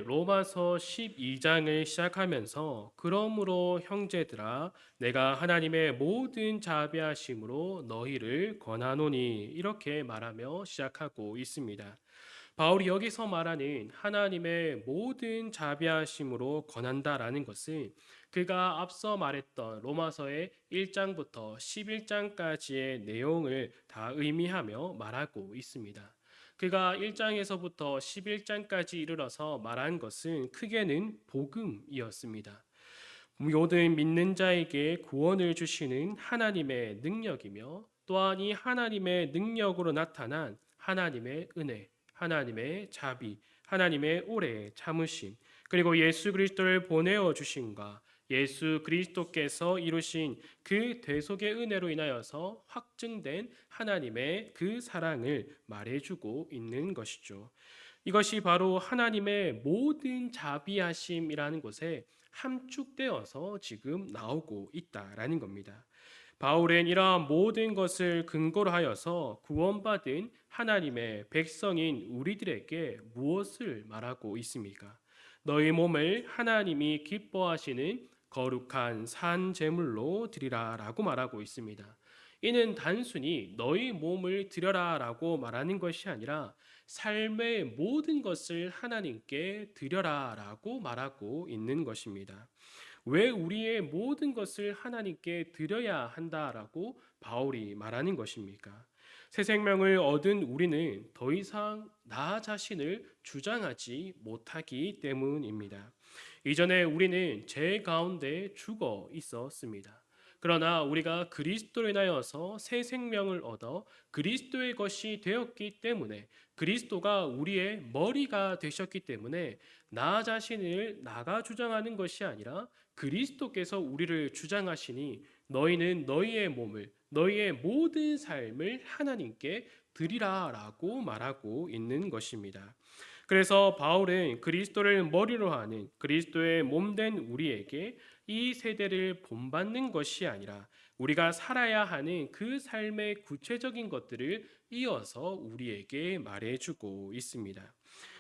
로마서 12장을 시작하면서 그러므로 형제들아 내가 하나님의 모든 자비하심으로 너희를 권하노니 이렇게 말하며 시작하고 있습니다. 바울이 여기서 말하는 하나님의 모든 자비하심으로 권한다라는 것은 그가 앞서 말했던 로마서의 1장부터 11장까지의 내용을 다 의미하며 말하고 있습니다. 그가 1장에서부터 11장까지 이르러서 말한 것은 크게는 복음이었습니다. 모든 믿는 자에게 구원을 주시는 하나님의 능력이며 또한 이 하나님의 능력으로 나타난 하나님의 은혜, 하나님의 자비, 하나님의 오래 참으심, 그리고 예수 그리스도를 보내어 주심과 예수 그리스도께서 이루신 그 대속의 은혜로 인하여서 확증된 하나님의 그 사랑을 말해주고 있는 것이죠. 이것이 바로 하나님의 모든 자비하심이라는 것에 함축되어서 지금 나오고 있다라는 겁니다. 바울은 이러한 모든 것을 근거로 하여서 구원받은 하나님의 백성인 우리들에게 무엇을 말하고 있습니까? 너희 몸을 하나님이 기뻐하시는 거룩한 산 제물로 드리라라고 말하고 있습니다. 이는 단순히 너희 몸을 드려라라고 말하는 것이 아니라 삶의 모든 것을 하나님께 드려라라고 말하고 있는 것입니다. 왜 우리의 모든 것을 하나님께 드려야 한다라고 바울이 말하는 것입니까? 새 생명을 얻은 우리는 더 이상 나 자신을 주장하지 못하기 때문입니다. 이전에 우리는 죄 가운데 죽어 있었습니다. 그러나 우리가 그리스도로 인하여서 새 생명을 얻어 그리스도의 것이 되었기 때문에 그리스도가 우리의 머리가 되셨기 때문에 나 자신을 나가 주장하는 것이 아니라 그리스도께서 우리를 주장하시니 너희는 너희의 몸을 너희의 모든 삶을 하나님께 드리라라고 말하고 있는 것입니다. 그래서 바울은 그리스도를 머리로 하는 그리스도의 몸된 우리에게 이 세대를 본받는 것이 아니라 우리가 살아야 하는 그 삶의 구체적인 것들을 이어서 우리에게 말해주고 있습니다.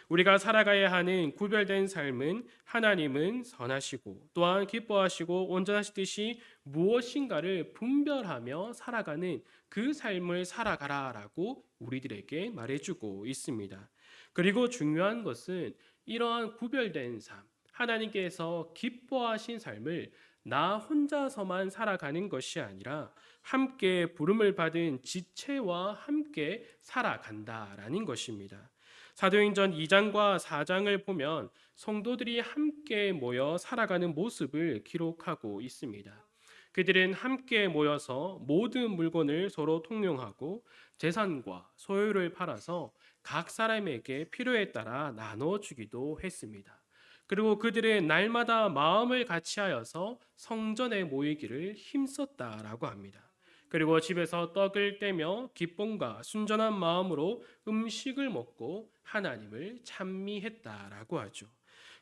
우리가 살아가야 하는 구별된 삶은 하나님은 선하시고 또한 기뻐하시고 온전하시듯이 무엇인가를 분별하며 살아가는 그 삶을 살아가라라고 우리들에게 말해주고 있습니다. 그리고 중요한 것은 이러한 구별된 삶, 하나님께서 기뻐하신 삶을 나 혼자서만 살아가는 것이 아니라 함께 부름을 받은 지체와 함께 살아간다라는 것입니다. 사도행전 2장과 4장을 보면 성도들이 함께 모여 살아가는 모습을 기록하고 있습니다. 그들은 함께 모여서 모든 물건을 서로 통용하고 재산과 소유를 팔아서 각 사람에게 필요에 따라 나눠주기도 했습니다. 그리고 그들은 날마다 마음을 같이하여서 성전에 모이기를 힘썼다라고 합니다. 그리고 집에서 떡을 떼며 기쁨과 순전한 마음으로 음식을 먹고 하나님을 찬미했다라고 하죠.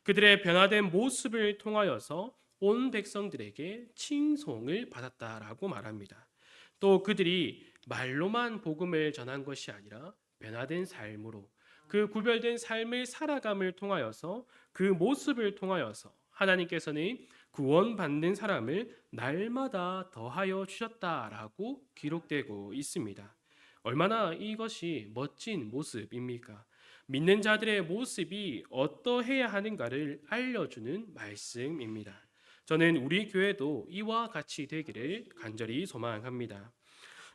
그들의 변화된 모습을 통하여서 온 백성들에게 칭송을 받았다라고 말합니다. 또 그들이 말로만 복음을 전한 것이 아니라 변화된 삶으로 그 구별된 삶을 살아감을 통하여서 그 모습을 통하여서 하나님께서는 구원받는 사람을 날마다 더하여 주셨다라고 기록되고 있습니다. 얼마나 이것이 멋진 모습입니까? 믿는 자들의 모습이 어떠해야 하는가를 알려주는 말씀입니다. 저는 우리 교회도 이와 같이 되기를 간절히 소망합니다.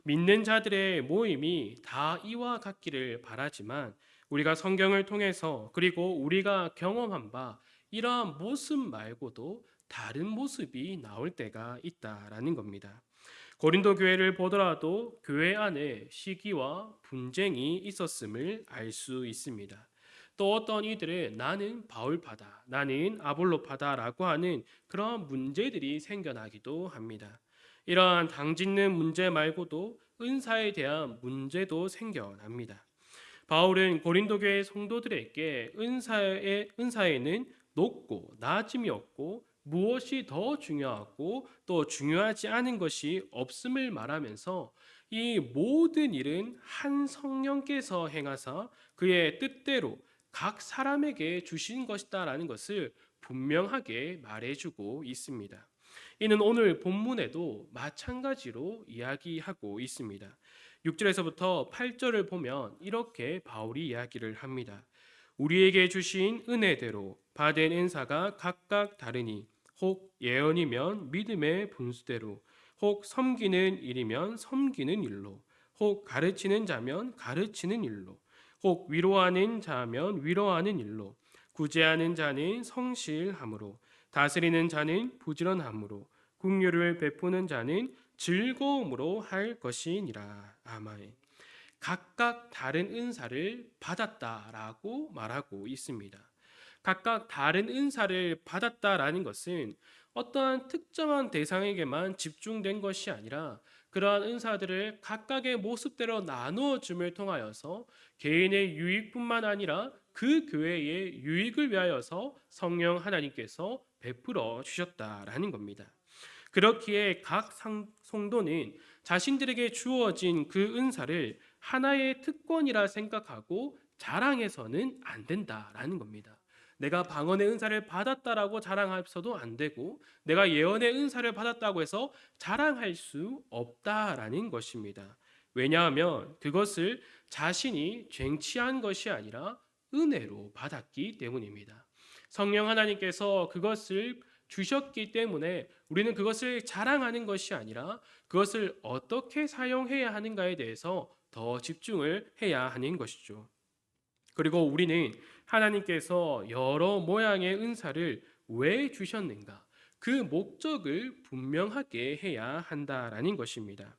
믿는 자들의 모임이 다 이와 같기를 바라지만 우리가 성경을 통해서 그리고 우리가 경험한 바 이러한 모습 말고도 다른 모습이 나올 때가 있다라는 겁니다. 고린도 교회를 보더라도 교회 안에 시기와 분쟁이 있었음을 알 수 있습니다. 또 어떤 이들은 나는 바울파다, 나는 아볼로파다라고 하는 그런 문제들이 생겨나기도 합니다. 이러한 당짓는 문제 말고도 은사에 대한 문제도 생겨납니다. 바울은 고린도 교회 성도들에게 은사에는 높고 낮음이 없고 무엇이 더 중요하고 또 중요하지 않은 것이 없음을 말하면서 이 모든 일은 한 성령께서 행하사 그의 뜻대로 각 사람에게 주신 것이다라는 것을 분명하게 말해주고 있습니다. 이는 오늘 본문에도 마찬가지로 이야기하고 있습니다. 6절에서부터 8절을 보면 이렇게 바울이 이야기를 합니다. 우리에게 주신 은혜대로 받은 은사가 각각 다르니 혹 예언이면 믿음의 분수대로 혹 섬기는 일이면 섬기는 일로 혹 가르치는 자면 가르치는 일로 혹 위로하는 자면 위로하는 일로 구제하는 자는 성실함으로 다스리는 자는 부지런함으로 긍휼을 베푸는 자는 즐거움으로 할 것이니라. 아멘. 각각 다른 은사를 받았다라고 말하고 있습니다. 각각 다른 은사를 받았다라는 것은 어떠한 특정한 대상에게만 집중된 것이 아니라 그러한 은사들을 각각의 모습대로 나누어 줌을 통하여서 개인의 유익뿐만 아니라 그 교회의 유익을 위하여서 성령 하나님께서 베풀어 주셨다라는 겁니다. 그렇기에 각 성도는 자신들에게 주어진 그 은사를 하나의 특권이라 생각하고 자랑해서는 안 된다라는 겁니다. 내가 방언의 은사를 받았다라고 자랑해서도 안 되고 내가 예언의 은사를 받았다고 해서 자랑할 수 없다라는 것입니다. 왜냐하면 그것을 자신이 쟁취한 것이 아니라 은혜로 받았기 때문입니다. 성령 하나님께서 그것을 주셨기 때문에 우리는 그것을 자랑하는 것이 아니라 그것을 어떻게 사용해야 하는가에 대해서 더 집중을 해야 하는 것이죠. 그리고 우리는 하나님께서 여러 모양의 은사를 왜 주셨는가? 그 목적을 분명하게 해야 한다라는 것입니다.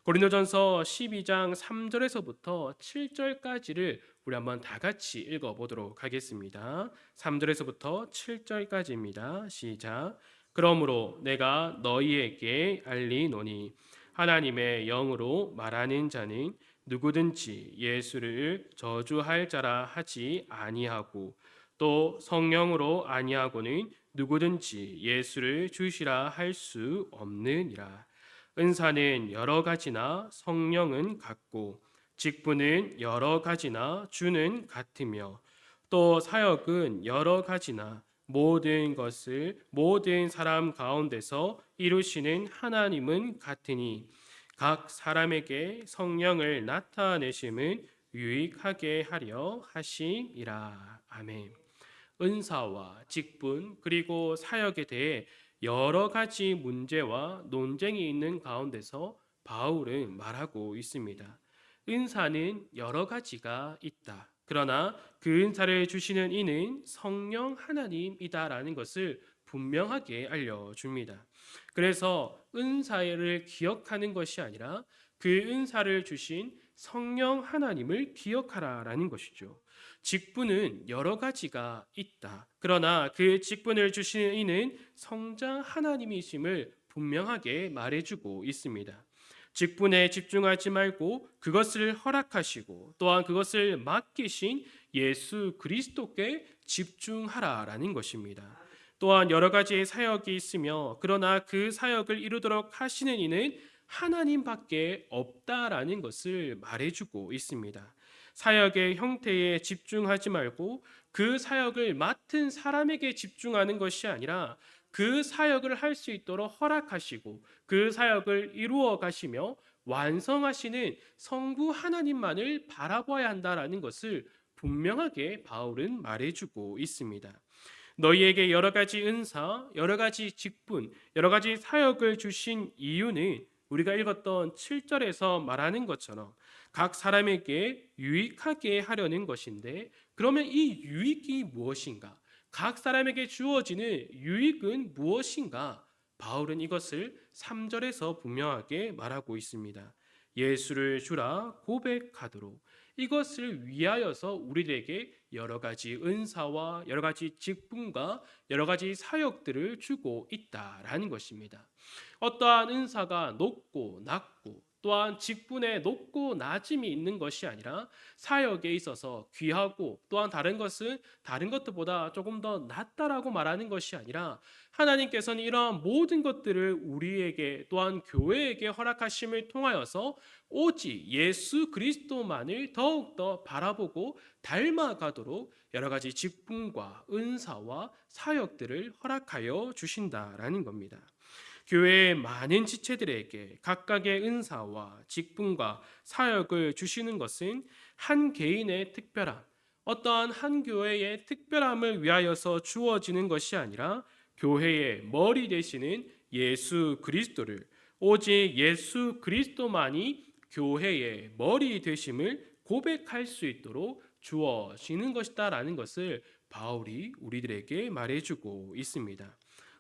고린도전서 12장 3절에서부터 7절까지를 우리 한번 다 같이 읽어 보도록 하겠습니다. 3절에서부터 7절까지입니다. 시작. 그러므로 내가 너희에게 알리노니 하나님의 영으로 말하는 자는 누구든지 예수를 저주할 자라 하지 아니하고 또 성령으로 아니하고는 누구든지 예수를 주시라 할 수 없느니라. 은사는 여러 가지나 성령은 같고 직분은 여러 가지나 주는 같으며 또 사역은 여러 가지나 모든 것을 모든 사람 가운데서 이루시는 하나님은 같으니 각 사람에게 성령을 나타내심은 유익하게 하려 하심이라. 아멘. 은사와 직분 그리고 사역에 대해 여러 가지 문제와 논쟁이 있는 가운데서 바울은 말하고 있습니다. 은사는 여러 가지가 있다. 그러나 그 은사를 주시는 이는 성령 하나님이다라는 것을 분명하게 알려줍니다. 그래서 은사를 기억하는 것이 아니라 그 은사를 주신 성령 하나님을 기억하라라는 것이죠. 직분은 여러 가지가 있다. 그러나 그 직분을 주시는 이는 성자 하나님이심을 분명하게 말해주고 있습니다. 직분에 집중하지 말고 그것을 허락하시고 또한 그것을 맡기신 예수 그리스도께 집중하라라는 것입니다. 또한 여러 가지의 사역이 있으며 그러나 그 사역을 이루도록 하시는 이는 하나님밖에 없다라는 것을 말해주고 있습니다. 사역의 형태에 집중하지 말고 그 사역을 맡은 사람에게 집중하는 것이 아니라 그 사역을 할 수 있도록 허락하시고 그 사역을 이루어 가시며 완성하시는 성부 하나님만을 바라봐야 한다라는 것을 분명하게 바울은 말해주고 있습니다. 너희에게 여러 가지 은사, 여러 가지 직분, 여러 가지 사역을 주신 이유는 우리가 읽었던 7절에서 말하는 것처럼 각 사람에게 유익하게 하려는 것인데 그러면 이 유익이 무엇인가? 각 사람에게 주어지는 유익은 무엇인가? 바울은 이것을 3절에서 분명하게 말하고 있습니다. 예수를 주라 고백하도록 이것을 위하여서 우리에게 여러 가지 은사와 여러 가지 직분과 여러 가지 사역들을 주고 있다라는 것입니다. 어떠한 은사가 높고 낮고 또한 직분에 높고 낮음이 있는 것이 아니라 사역에 있어서 귀하고 또한 다른 것들보다 조금 더 낫다라고 말하는 것이 아니라 하나님께서는 이러한 모든 것들을 우리에게 또한 교회에게 허락하심을 통하여서 오직 예수 그리스도만을 더욱더 바라보고 닮아가도록 여러 가지 직분과 은사와 사역들을 허락하여 주신다라는 겁니다. 교회의 많은 지체들에게 각각의 은사와 직분과 사역을 주시는 것은 한 개인의 특별함, 어떠한 한 교회의 특별함을 위하여서 주어지는 것이 아니라 교회의 머리 되시는 예수 그리스도를 오직 예수 그리스도만이 교회의 머리 되심을 고백할 수 있도록 주어지는 것이다라는 것을 바울이 우리들에게 말해주고 있습니다.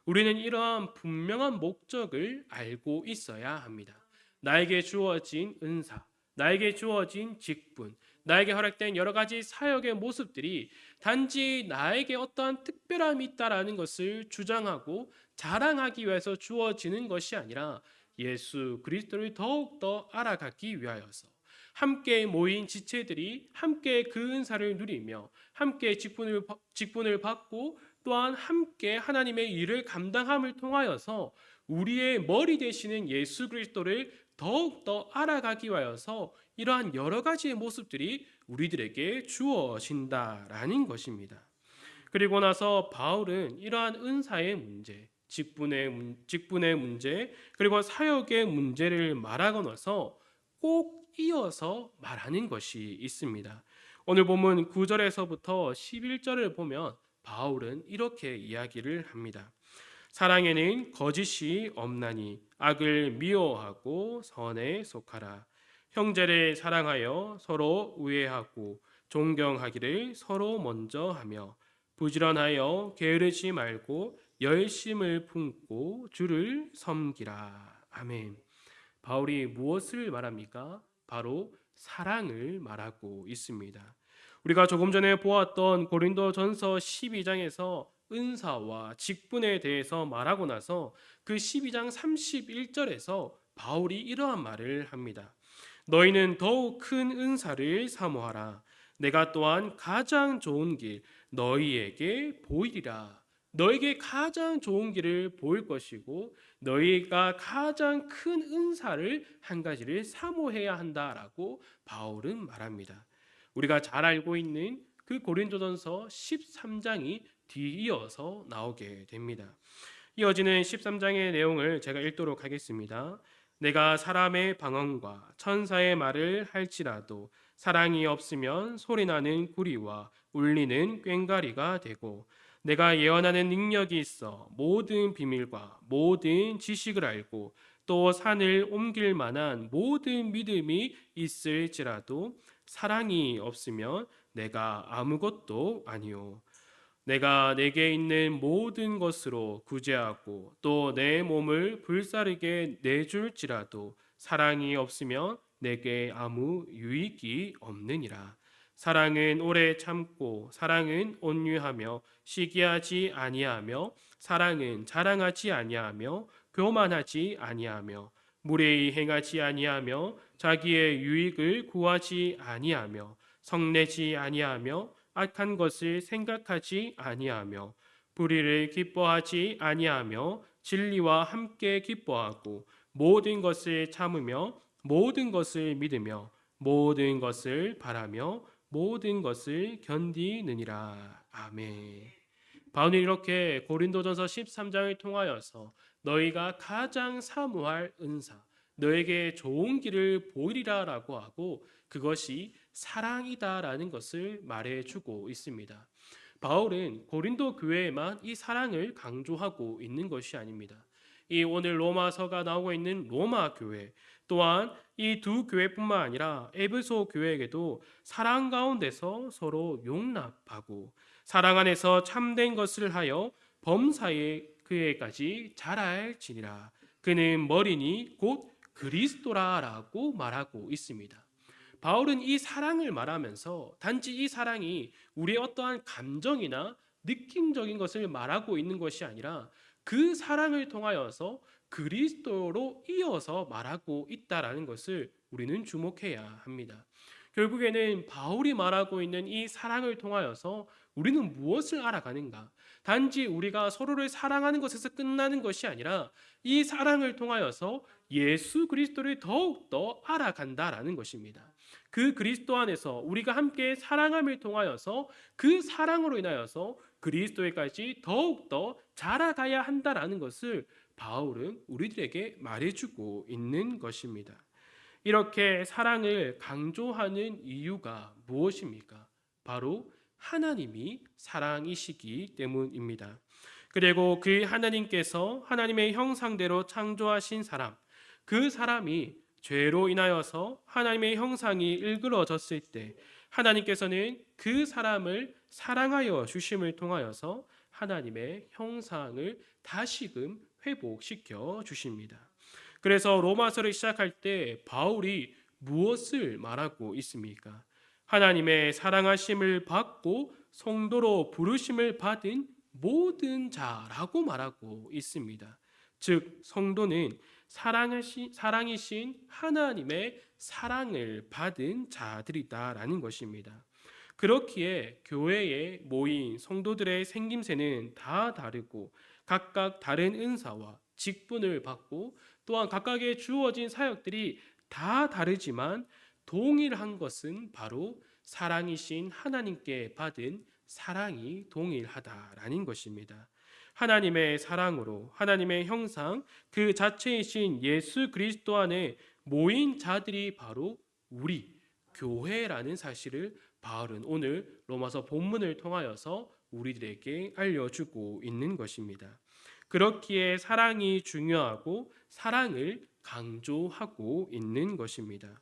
우리는 이러한 분명한 목적을 알고 있어야 합니다. 나에게 주어진 은사, 나에게 주어진 직분, 나에게 허락된 여러 가지 사역의 모습들이 단지 나에게 어떠한 특별함이 있다라는 것을 주장하고 자랑하기 위해서 주어지는 것이 아니라 예수 그리스도를 더욱더 알아가기 위하여서 함께 모인 지체들이 함께 그 은사를 누리며 함께 직분을 받고 또한 함께 하나님의 일을 감당함을 통하여서 우리의 머리 되시는 예수 그리스도를 더욱더 알아가기 위하여서 이러한 여러 가지의 모습들이 우리들에게 주어진다라는 것입니다. 그리고 나서 바울은 이러한 은사의 문제, 직분의 문제, 그리고 사역의 문제를 말하고 나서 꼭 이어서 말하는 것이 있습니다. 오늘 본문 9절에서부터 11절을 보면 바울은 이렇게 이야기를 합니다. 사랑에는 거짓이 없나니 악을 미워하고 선에 속하라. 형제를 사랑하여 서로 우애하고 존경하기를 서로 먼저 하며 부지런하여 게으르지 말고 열심을 품고 주를 섬기라. 아멘. 바울이 무엇을 말합니까? 바로 사랑을 말하고 있습니다. 우리가 조금 전에 보았던 고린도전서 12장에서 은사와 직분에 대해서 말하고 나서 그 12장 31절에서 바울이 이러한 말을 합니다. 너희는 더욱 큰 은사를 사모하라. 내가 또한 가장 좋은 길 너희에게 보이리라. 너에게 가장 좋은 길을 보일 것이고 너희가 가장 큰 은사를 한 가지를 사모해야 한다라고 바울은 말합니다. 우리가 잘 알고 있는 그 고린도전서 13장이 뒤이어서 나오게 됩니다. 이어지는 13장의 내용을 제가 읽도록 하겠습니다. 내가 사람의 방언과 천사의 말을 할지라도 사랑이 없으면 소리나는 구리와 울리는 꽹과리가 되고 내가 예언하는 능력이 있어 모든 비밀과 모든 지식을 알고 또 산을 옮길 만한 모든 믿음이 있을지라도 사랑이 없으면 내가 아무것도 아니요. 내가 내게 있는 모든 것으로 구제하고 또 내 몸을 불사르게 내줄지라도 사랑이 없으면 내게 아무 유익이 없느니라. 사랑은 오래 참고 사랑은 온유하며 시기하지 아니하며 사랑은 자랑하지 아니하며 교만하지 아니하며 무례히 행하지 아니하며 자기의 유익을 구하지 아니하며 성내지 아니하며 악한 것을 생각하지 아니하며 불의를 기뻐하지 아니하며 진리와 함께 기뻐하고 모든 것을 참으며 모든 것을 믿으며 모든 것을 바라며 모든 것을 견디느니라. 아멘. 바울이 이렇게 고린도전서 13장을 통하여서 너희가 가장 사모할 은사, 너에게 좋은 길을 보이리라라고 하고 그것이 사랑이다라는 것을 말해주고 있습니다. 바울은 고린도 교회에만 이 사랑을 강조하고 있는 것이 아닙니다. 이 오늘 로마서가 나오고 있는 로마 교회 또한 이 두 교회뿐만 아니라 에베소 교회에게도 사랑 가운데서 서로 용납하고 사랑 안에서 참된 것을 하여 범사에 그에까지 자랄지니라. 그는 머리니 곧 그리스도라라고 말하고 있습니다. 바울은 이 사랑을 말하면서 단지 이 사랑이 우리의 어떠한 감정이나 느낌적인 것을 말하고 있는 것이 아니라 그 사랑을 통하여서 그리스도로 이어서 말하고 있다라는 것을 우리는 주목해야 합니다. 결국에는 바울이 말하고 있는 이 사랑을 통하여서 우리는 무엇을 알아가는가? 단지 우리가 서로를 사랑하는 것에서 끝나는 것이 아니라 이 사랑을 통하여서 예수 그리스도를 더욱더 알아간다라는 것입니다. 그 그리스도 안에서 우리가 함께 사랑함을 통하여서 그 사랑으로 인하여서 그리스도에까지 더욱더 자라가야 한다라는 것을 바울은 우리들에게 말해주고 있는 것입니다. 이렇게 사랑을 강조하는 이유가 무엇입니까? 바로 하나님이 사랑이시기 때문입니다. 그리고 그 하나님께서 하나님의 형상대로 창조하신 사람, 그 사람이 죄로 인하여서 하나님의 형상이 일그러졌을 때 하나님께서는 그 사람을 사랑하여 주심을 통하여서 하나님의 형상을 다시금 회복시켜 주십니다. 그래서 로마서를 시작할 때 바울이 무엇을 말하고 있습니까? 하나님의 사랑하심을 받고 성도로 부르심을 받은 모든 자라고 말하고 있습니다. 즉 성도는 사랑이신 하나님의 사랑을 받은 자들이다라는 것입니다. 그렇기에 교회에 모인 성도들의 생김새는 다 다르고 각각 다른 은사와 직분을 받고 또한 각각의 주어진 사역들이 다 다르지만 동일한 것은 바로 사랑이신 하나님께 받은 사랑이 동일하다라는 것입니다. 하나님의 사랑으로 하나님의 형상 그 자체이신 예수 그리스도 안에 모인 자들이 바로 우리 교회라는 사실을 바울은 오늘 로마서 본문을 통하여서 우리들에게 알려주고 있는 것입니다. 그렇기에 사랑이 중요하고 사랑을 강조하고 있는 것입니다.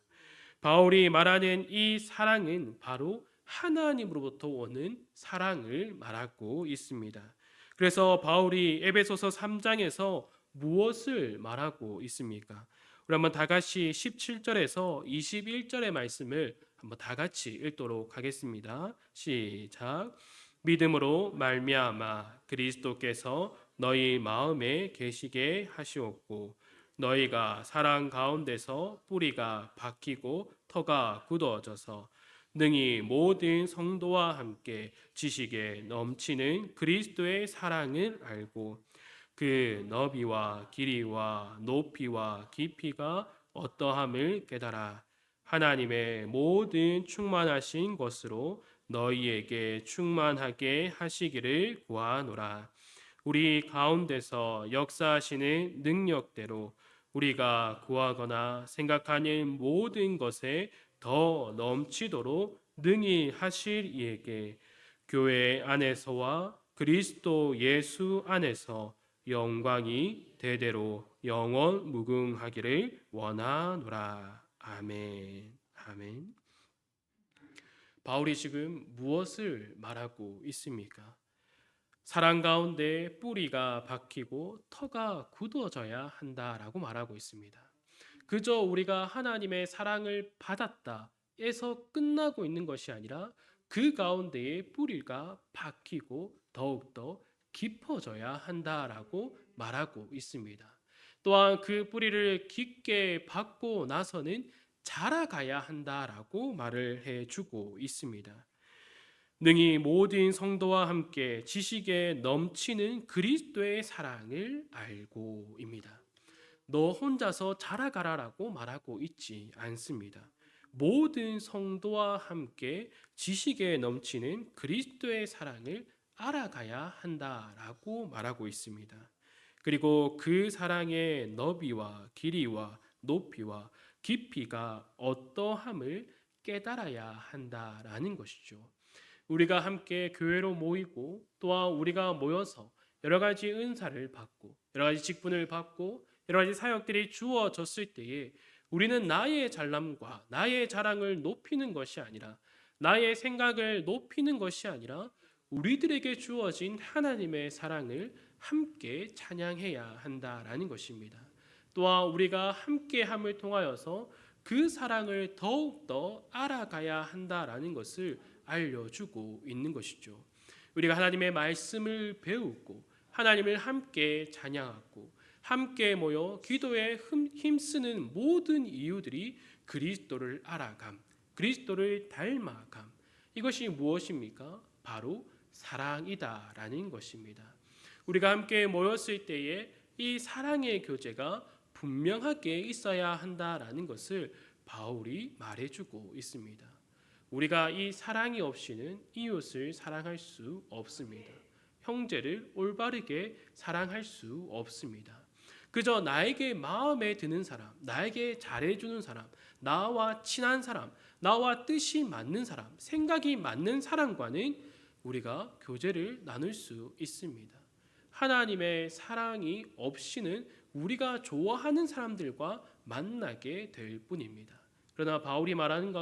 바울이 말하는 이 사랑은 바로 하나님으로부터 오는 사랑을 말하고 있습니다. 그래서 바울이 에베소서 3장에서 무엇을 말하고 있습니까? 우리 한번 다 같이 17절에서 21절의 말씀을 한번 다 같이 읽도록 하겠습니다. 시작. 믿음으로 말미암아 그리스도께서 너희 마음에 계시게 하시옵고 너희가 사랑 가운데서 뿌리가 박히고 터가 굳어져서 능히 모든 성도와 함께 지식에 넘치는 그리스도의 사랑을 알고 그 너비와 길이와 높이와 깊이가 어떠함을 깨달아 하나님의 모든 충만하신 것으로 너희에게 충만하게 하시기를 구하노라. 우리 가운데서 역사하시는 능력대로 우리가 구하거나 생각하는 모든 것에 더 넘치도록 능히 하실 이에게 교회 안에서와 그리스도 예수 안에서 영광이 대대로 영원 무궁하기를 원하노라. 아멘. 아멘. 바울이 지금 무엇을 말하고 있습니까? 사랑 가운데 뿌리가 박히고 터가 굳어져야 한다라고 말하고 있습니다. 그저 우리가 하나님의 사랑을 받았다에서 끝나고 있는 것이 아니라 그 가운데에 뿌리가 박히고 더욱더 깊어져야 한다라고 말하고 있습니다. 또한 그 뿌리를 깊게 박고 나서는 자라가야 한다라고 말을 해주고 있습니다. 능히 모든 성도와 함께 지식에 넘치는 그리스도의 사랑을 알고입니다. 너 혼자서 자라가라라고 말하고 있지 않습니다. 모든 성도와 함께 지식에 넘치는 그리스도의 사랑을 알아가야 한다라고 말하고 있습니다. 그리고 그 사랑의 너비와 길이와 높이와 깊이가 어떠함을 깨달아야 한다라는 것이죠. 우리가 함께 교회로 모이고 또한 우리가 모여서 여러 가지 은사를 받고 여러 가지 직분을 받고 여러 가지 사역들이 주어졌을 때에 우리는 나의 잘남과 나의 자랑을 높이는 것이 아니라 나의 생각을 높이는 것이 아니라 우리들에게 주어진 하나님의 사랑을 함께 찬양해야 한다라는 것입니다. 또한 우리가 함께함을 통하여서 그 사랑을 더욱더 알아가야 한다라는 것을 알려주고 있는 것이죠. 우리가 하나님의 말씀을 배우고 하나님을 함께 찬양하고 함께 모여 기도에 힘쓰는 모든 이유들이 그리스도를 알아감, 그리스도를 닮아감. 이것이 무엇입니까? 바로 사랑이다라는 것입니다. 우리가 함께 모였을 때에 이 사랑의 교제가 분명하게 있어야 한다라는 것을 바울이 말해주고 있습니다. 우리가 이 사랑이 없이는 이웃을 사랑할 수 없습니다. 형제를 올바르게 사랑할 수 없습니다. 그저 나에게 마음에 드는 사람, 나에게 잘해주는 사람, 나와 친한 사람, 나와 뜻이 맞는 사람, 생각이 맞는 사람과는 우리가 교제를 나눌 수 있습니다. 하나님의 사랑이 없이는 우리가 좋아하는 사람들과 만나게 될 뿐입니다. 그러나 바울이 말한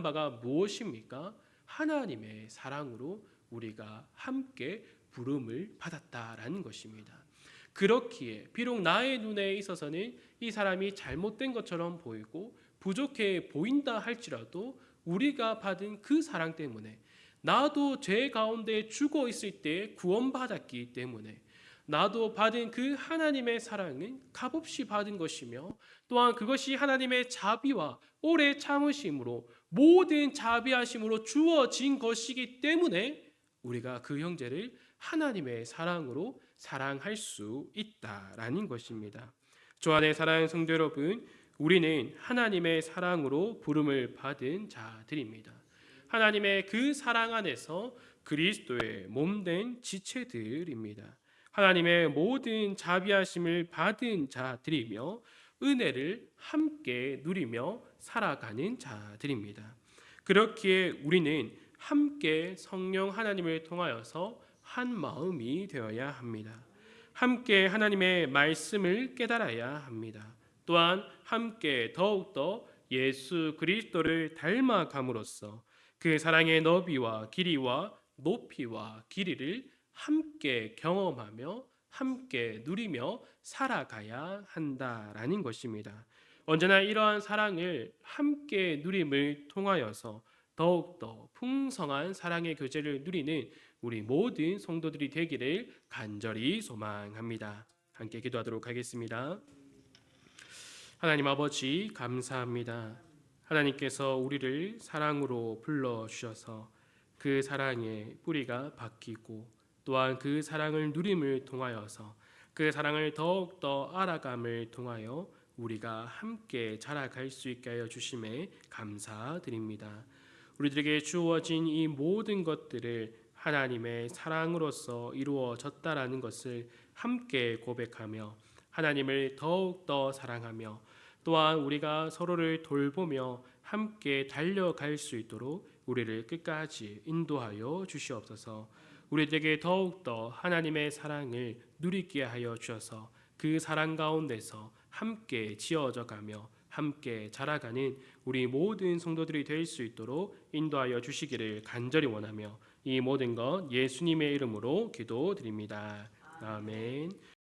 바가 무엇입니까? 하나님의 사랑으로 우리가 함께 부름을 받았다라는 것입니다. 그렇기에 비록 나의 눈에 있어서는 이 사람이 잘못된 것처럼 보이고 부족해 보인다 할지라도 우리가 받은 그 사랑 때문에, 나도 죄 가운데 죽어 있을 때 구원받았기 때문에, 나도 받은 그 하나님의 사랑은 값없이 받은 것이며, 또한 그것이 하나님의 자비와 오래 참으심으로, 모든 자비하심으로 주어진 것이기 때문에 우리가 그 형제를 하나님의 사랑으로 사랑할 수 있다라는 것입니다. 주 안에 사랑하는 성도 여러분, 우리는 하나님의 사랑으로 부름을 받은 자들입니다. 하나님의 그 사랑 안에서 그리스도의 몸된 지체들입니다. 하나님의 모든 자비하심을 받은 자들이며 은혜를 함께 누리며 살아가는 자들입니다. 그렇기에 우리는 함께 성령 하나님을 통하여서 한 마음이 되어야 합니다. 함께 하나님의 말씀을 깨달아야 합니다. 또한 함께 더욱더 예수 그리스도를 닮아감으로써 그 사랑의 너비와 길이와 높이와 길이를 함께 경험하며 함께 누리며 살아가야 한다라는 것입니다. 언제나 이러한 사랑을 함께 누림을 통하여서 더욱더 풍성한 사랑의 교제를 누리는 우리 모든 성도들이 되기를 간절히 소망합니다. 함께 기도하도록 하겠습니다. 하나님 아버지, 감사합니다. 하나님께서 우리를 사랑으로 불러주셔서 그 사랑의 뿌리가 바뀌고 또한 그 사랑을 누림을 통하여서 그 사랑을 더욱더 알아감을 통하여 우리가 함께 자라갈 수 있게 하여 주심에 감사드립니다. 우리들에게 주어진 이 모든 것들을 하나님의 사랑으로서 이루어졌다라는 것을 함께 고백하며 하나님을 더욱더 사랑하며 또한 우리가 서로를 돌보며 함께 달려갈 수 있도록 우리를 끝까지 인도하여 주시옵소서. 우리에게 더욱더 하나님의 사랑을 누리게 하여 주셔서 그 사랑 가운데서 함께 지어져 가며 함께 자라가는 우리 모든 성도들이 될 수 있도록 인도하여 주시기를 간절히 원하며 이 모든 것 예수님의 이름으로 기도드립니다. 아멘.